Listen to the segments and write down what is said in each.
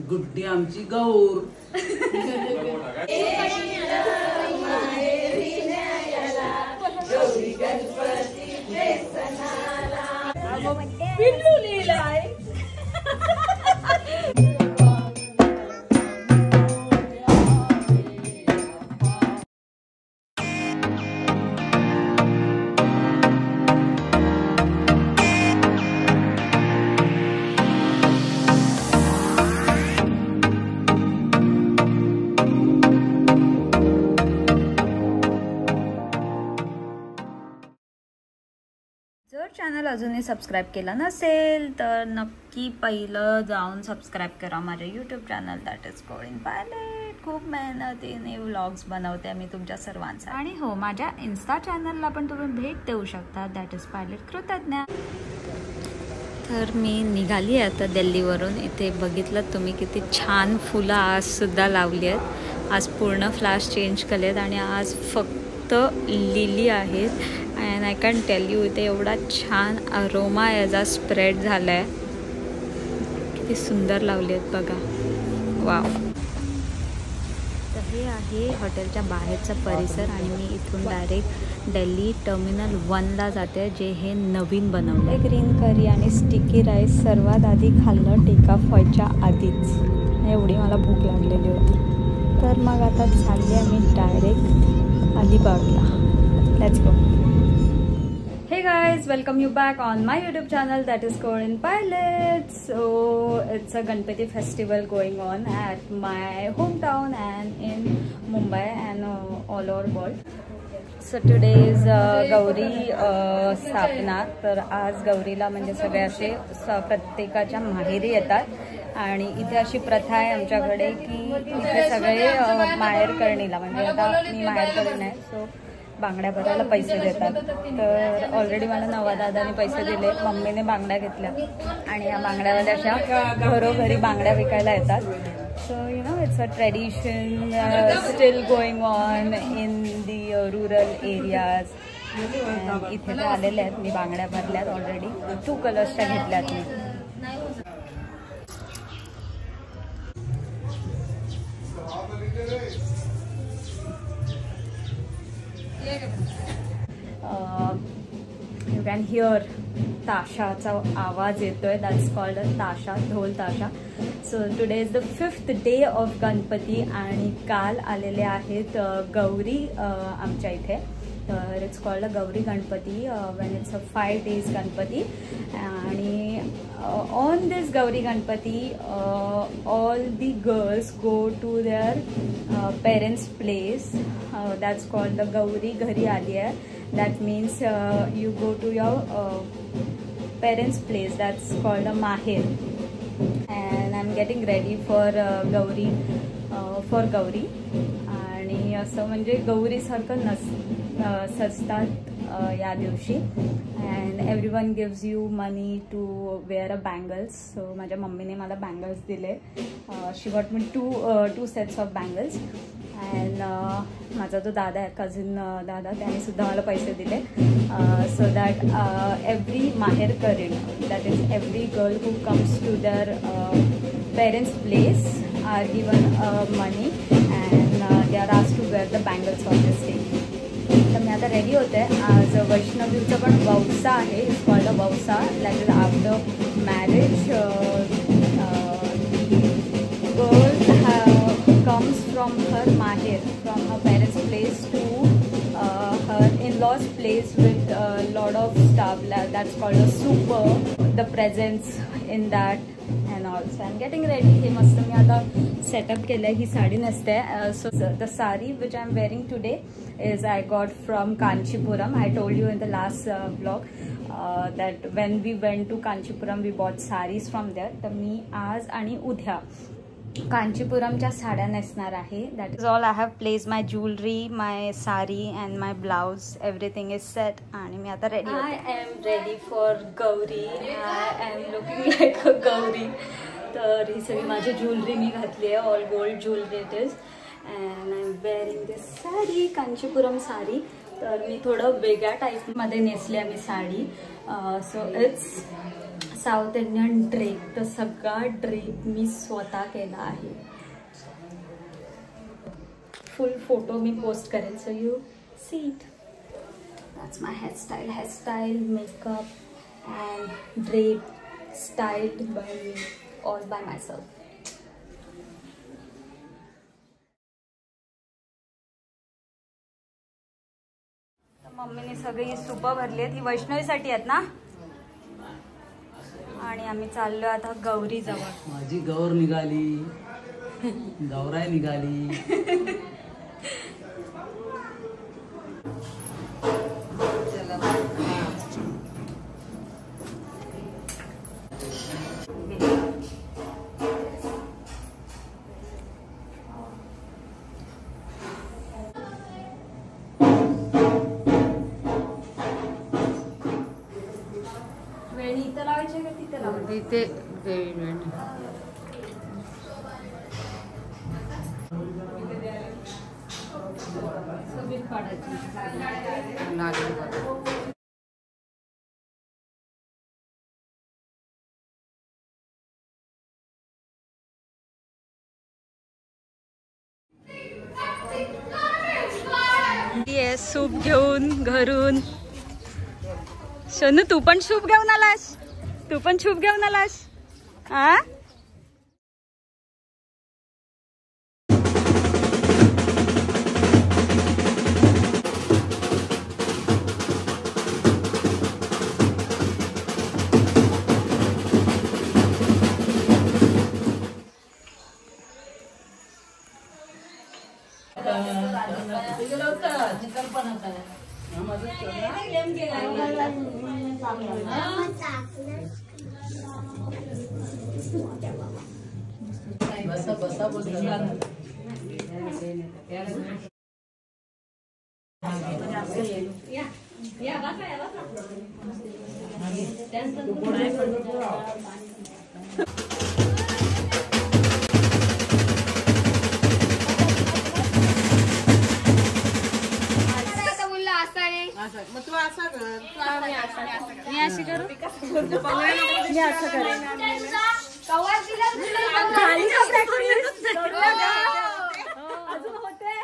गुड्डी आमची गौर. पिल्लू लिहिलाय. जर चॅनल अजूनही सबस्क्राईब केला नसेल तर नक्की पहिलं जाऊन सबस्क्राईब करा माझ्या यूट्यूब चॅनल दॅट इज कोळीन पायलट. खूप मेहनतीने व्लॉग्स बनवते मी तुमच्या सर्वांसाठी. आणि हो, माझ्या इन्स्टा चॅनलला पण तुम्ही भेट देऊ शकता, दॅट इज पायलट कृतज्ञ. तर मी निघाली आहे आता दिल्लीवरून. इथे बघितलं तुम्ही किती छान फुलं आजसुद्धा लावली आहेत. आज पूर्ण फ्लॅश चेंज केलेत आणि आज फक्त लिली आहेत. And I can tell you इथे एवढा छान अरोमा याचा स्प्रेड झाला आहे. किती सुंदर लावली आहेत बघा. वाव. तर हे आहे हॉटेलच्या बाहेरचा परिसर आणि मी इथून डायरेक्ट दिल्ली टर्मिनल 1ला जाते, जे हे नवीन बनवलं आहे. ग्रीन करी आणि स्टिकी राईस सर्वात आधी खाल्लं टेक ऑफ व्हायच्या आधीच. एवढी मला भूक लागलेली होती. तर मग आता चालले आम्ही डायरेक्ट अलिबागला. Let's go. Hey guys, welcome you back on my YouTube channel that is Korean Pilot. So it's a Ganpati festival going on at my hometown and in Mumbai and all over world. So today is Gauri स्थापना. तर आज गौरीला म्हणजे सगळे असे प्रत्येकाच्या माहेरी येतात आणि इथे अशी प्रथा आहे आमच्याकडे की इथे सगळे माहेर करणीला, म्हणजे आता मी माहेर करून आहे सो बांगड्या भरायला पैसे देतात. तर ऑलरेडी मला नवादादाने पैसे दिले, मम्मीने बांगड्या घेतल्या आणि या बांगड्यावाल्या अशा घरोघरी बांगड्या विकायला येतात. So you know it's a tradition steel going on in the rural areas. इथे तर आलेले आहेत. मी बांगड्या भरल्यात ऑलरेडी. 2 कलर्सच्या घेतल्यात मी. You can hear ताशाचा आवाज येतोय. दॅट्स कॉल्ड अ ताशा, ढोल ताशा. So today is the 5th day of Ganpati आणि काल आलेले आहेत गौरी आमच्या इथे. तर it's called a Gauri Ganpati when it's a 5 days Ganpati. आणि on this Gauri Ganpati all the girls go to their parents place. That's called the Gauri घरी आली आहे. That means you go to your parents' place. That's called a maher. And I'm getting ready for Gauri. आणि असं म्हणजे गौरीसारखं सजतात या दिवशी. And everyone gives you money to wear a bangles. So माझ्या मम्मीने मला बँगल्स दिले. She got me two sets of bangles. And माझा जो दादा आहे, कझिन दादा, त्याने सुद्धा मला पैसे दिले. सो दॅट एव्हरी माहेर करीण, that is every girl who comes to their parents place are given money and they are asked to wear the bangles on this day. तर मी आता रेडी होते. आज वैष्णवीचं पण वौसा आहे. इट्स कॉल्ड अ वौसा. That is after marriage girl comes from her maher, from her parents' place to her in-laws' place with a lot of stuff. That's called a super. The presents in that and all. So I'm getting ready. हे मस्त मी आता setup केलंय. ही साडी नसते. So the sari which I'm wearing today is I got from Kanchipuram. I told you in the last vlog that when we went to Kanchipuram we bought saris from there. तर मी आज आणि उद्या कांचीपुरमच्या साड्या नेसणार आहे. That is all. I have place my jewellery, my sari and my blouse. Everything is set आणि मी आता ready. I am ready for Gauri. I am looking like a Gauri. तर ही सगळी माझी ज्वेलरी मी घातली आहे. All gold jewellery it is. And I am wearing this sari, Kanchipuram sari. तर मी थोडं वेगळ्या टाईपमध्ये नेसली आहे मी sari. So it's south Indian drape. तर सगळा ड्रेप मी स्वतः केला आहे. फुल फोटो मी पोस्ट करेन, so you see it. That's my hairstyle, makeup and drape styled by me, all by myself. मम्मीने सगळी सूपं भरली आहेत. ही वैष्णवीसाठी आहेत ना. आणि आम्ही चाललो आता गौरी जवळ. माझी गौर निघाली, गौराई निघाली. इथं लावायचे का तिथे लावायचे? इथे सगळीच काढायची. सूप घेऊन घरून. शनू तू पण सूप घेऊन आलास? तू पण सूप घेऊन आलास? हा मग तू असा कर. मी अशी करू. मी असं करेन. अजून होते.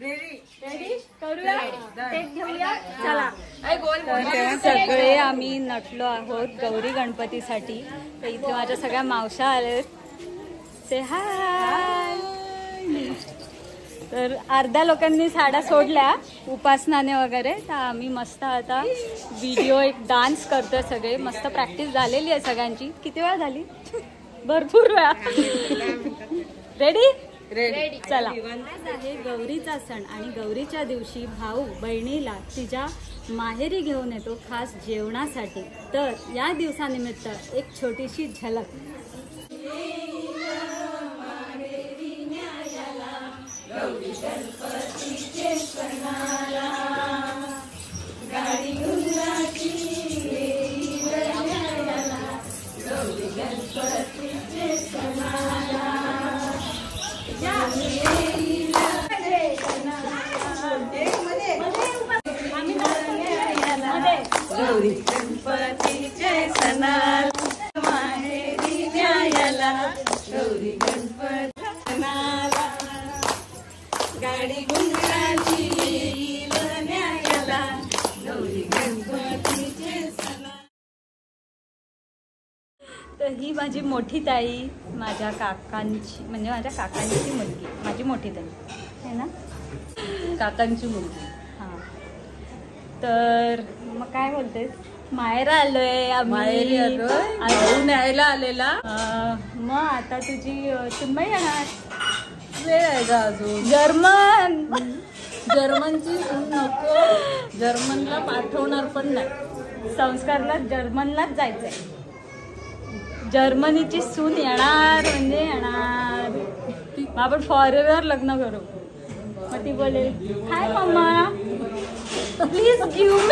रेडी करूया. घेऊया. चला. सगळे आम्ही नटलो आहोत गौरी गणपतीसाठी. तर इथे माझ्या सगळ्या मावशा आलेत. से हाय. तर अर्ध्या लोकांनी साड्या सोडल्या उपासनाने वगैरे. तर आम्ही मस्त आता व्हिडिओ एक डान्स करतोय. सगळे मस्त प्रॅक्टिस झालेली आहे सगळ्यांची. किती वेळा झाली? भरपूर वेळा. रेडी चला. आज आहे गौरीचा सण आणि गौरीच्या दिवशी भाऊ बहिणीला तिच्या माहेरी घेऊन येतो खास जेवणासाठी. तर या दिवसानिमित्त एक छोटीशी झलक. गौरी गणपतीचे सणाला गाडी गुंजाची गौरी गणपतीचे सणाला गौरी गणपतीचे सणाला माहेरी न्यायाला गौरी गणपती सणाला गाडी गुंजाची न्यायाला गौरी गणपतीचे सणाला. तर ही माझी मोठी ताई माझ्या काकांची म्हणजे माझ्या काकांची मुलगी. माझी मोठी ताई आहे ना, काकांची मुलगी. हां तर मग काय बोलते. माहेर आलोय आम्ही. न्यायला आलेला. मग आता तुझी सुनबाई येणार. वेळ आहे का अजून? जर्मनची सून नको. जर्मनला पाठवणार पण नाही. संस्कारला जर्मनलाच जायचंय. जर्मनीची सून येणार म्हणजे येणार. मग आपण फॉरेवर लग्न करू. मग ती बोलेल hi mamma please give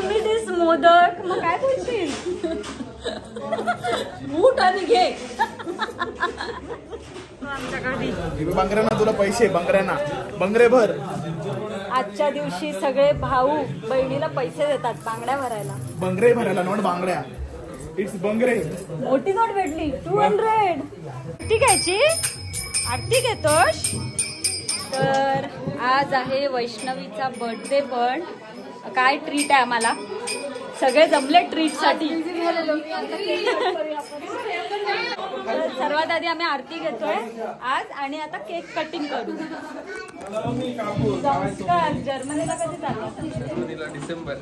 me this modak. मग काय बोलशील? मूठ आणि घे. बंगऱ्यांना तुला पैसे बंगऱ्यांना बंगरे भर. आजच्या दिवशी सगळे भाऊ बहिणीला पैसे देतात बांगड्या भरायला. बंगरे भरायला नोट बांगड्या. इट्स बंगरे. मोठी नोट भेटली 200. ठीक आहे आरती घेतोस. तर आज आहे वैष्णवीचा बर्थडे पण काय ट्रीट आहे आम्हाला. सगळे जमले ट्रीट साठी. तर सर्वात आधी आम्ही आरती घेतोय आज आणि आता केक कटिंग करू. संस्कार जर्मनीला कधी चालला? डिसेंबर.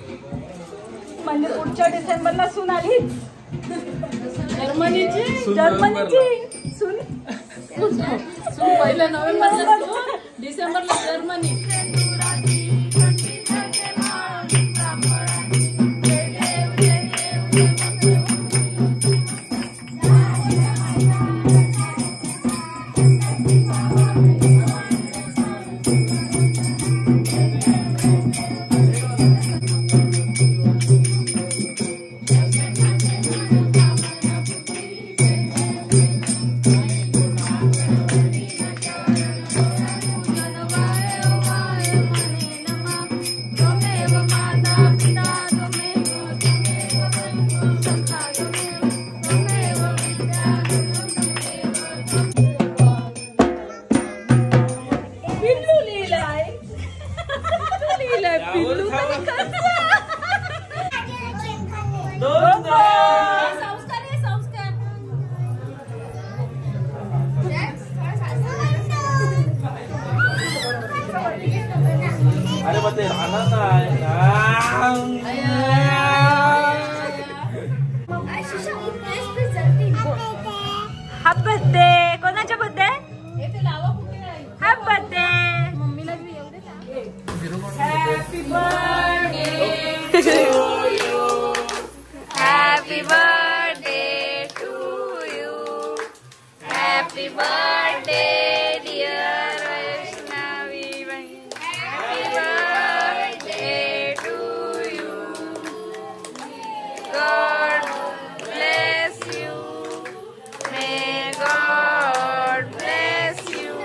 म्हणजे पुढच्या डिसेंबरला सून आली. जर्मनीची सून पहिल्या नोव्हेंबरला डिसेंबरला जर्मनी. Happy birthday. कोणाचा बर्थडे? Happy birthday. मम्मीला happy birthday to you. Happy birthday to you. Happy birthday dear Vaishnavi. Happy birthday to you. God bless you. May God bless you.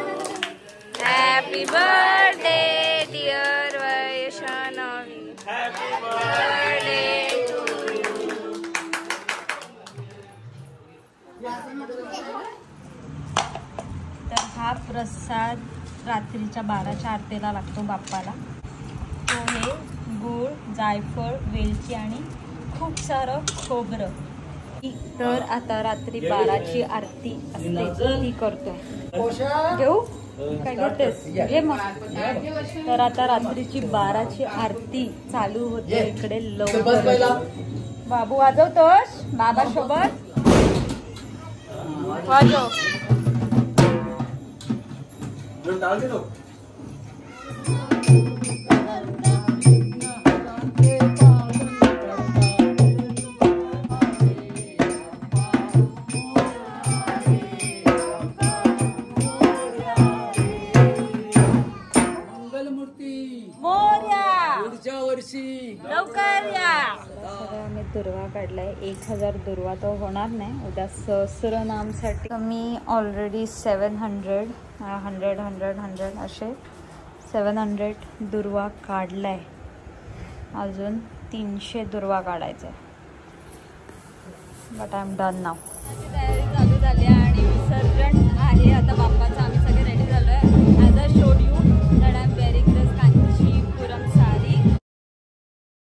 Happy birthday, dear Vaishnavi. Happy birthday to you. तर हा प्रसाद रात्रीच्या 12च्या आरतीला लागतो बाप्पाला. पोहे, गूळ, जायफळ, वेलची आणि खूप सारं खोबरं. तर आता रात्री 12ची आरती असते ती करतोय. घेऊ काय घेतेस? घे मग. तर आता रात्रीची 12ची आरती चालू होते इकडे लवकर. बाबू वाजवतोस बाबा सोबत? वाजव. लवकर या. आम्ही दुर्वा काढलाय 1000 दुर्वा तर होणार नाही उद्या सहस्रनामसाठी. मी ऑलरेडी 700 100 असे 700 दुर्वा काढलाय. अजून 300 दुर्वा काढायचा. बट आय एम डन नाव. तयारी चालू झाली आणि विसर्जन आहे आता बाप्पाचं. आम्ही सगळे रेडी झालोय. As a showed you that I M